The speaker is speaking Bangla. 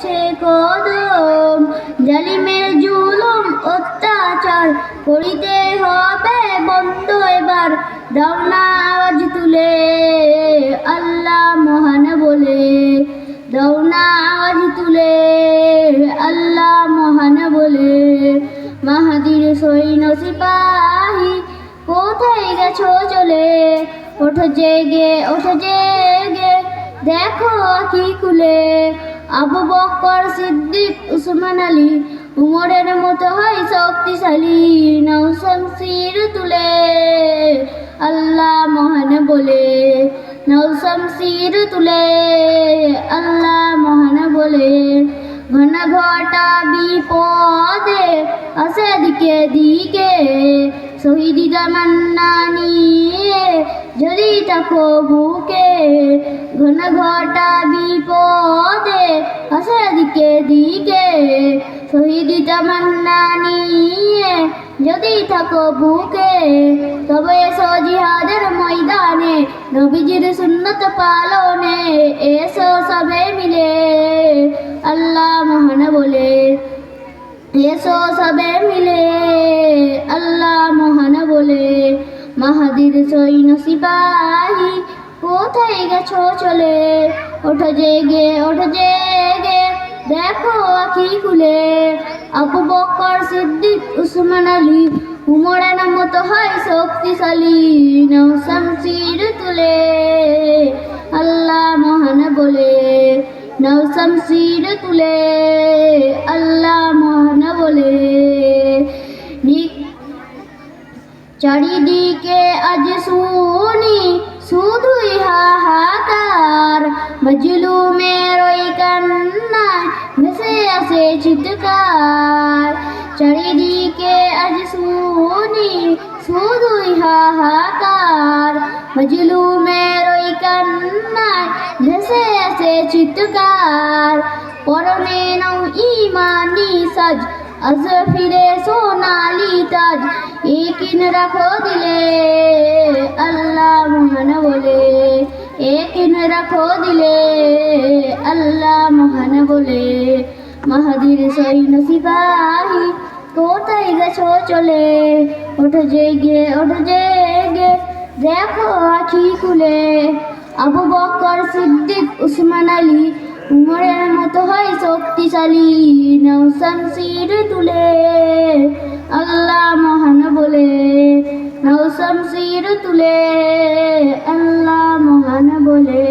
গেছে কদম। জালিমের জুলুম অত্যাচার করিতে হবে বন্ধ এবার। দাও না আওয়াজ তুলে আল্লাহ মহান বলে, দাও না আওয়াজ তুলে আল্লাহ মহান বলে। মাহাদির সৈন্য সিপাহী কোথায় গেছো চলে? ওঠো জেগে, ওঠো জেগে, দেখো আঁখি খুলে। আবু বকর, সিদ্দিক, উসমান আলী, উমরের মতো হয় শক্তিশালী। নাও শমশির তুলে আল্লাহ মহান বলে, নাও শমশির তুলে আল্লাহ মহান বলে। ঘন ঘটা বিপদে আসে দিকে দিকে, শহীদি তামান্না নিয়ে যদি থাকো বুকে। ঘন ঘটা বিপদে আসে দিকে দিকে, শহীদি তামান্না নিয়ে যদি থাকো বুকে। তবে এসো জিহাদের ময়দানে, নবীজির সুন্নত পালনে। এসো সবে মিলে আল্লাহ মহান বলে, এসো সবে মিলে আল্লাহ মহান বলে। মাহাদির সৈন্য সিপাহী কোথায় গেছো চলে? ওঠো জেগে, ওঠো জেগে, দেখো আঁখি খুলে। আবু বকর, সিদ্দিক, উসমান আলী, উমরের মতো হয় শক্তিশালী। নাও শমশির তুলে আল্লাহ মহান বলে, নাও শমশির তুলে আল্লাহ মহান বলে। চারিদিকে আজ শুনি শুধুই হাহাকার, মজলুমের ওই কান্নায় ভেসে আসে চিৎকার। চারিদিকে আজ শুনি শুধুই হাহাকার, মজলুমের ওই কান্নায় ভেসে আসে চিৎকার। পরনে নাও ইমানি সাজ, আজ ফিরে সোনালি তাজ, একিন রাখো দিলে আল্লাহ মহান বলে, একিন রাখো দিলে আল্লাহ মহান বলে। মাহাদির সৈন্য সিপাহী কোথায় গেছো চলে? ওঠো জেগে, ওঠো জেগে, দেখো আঁখি খুলে। আবু বকর, সিদ্দিক, উসমান আলী, উমরের মতো হয় শক্তিশালী। নাও শমশির তুলে আল্লাহ মহান বলে, নাও শমশির তুলে আল্লাহ মহান বলে।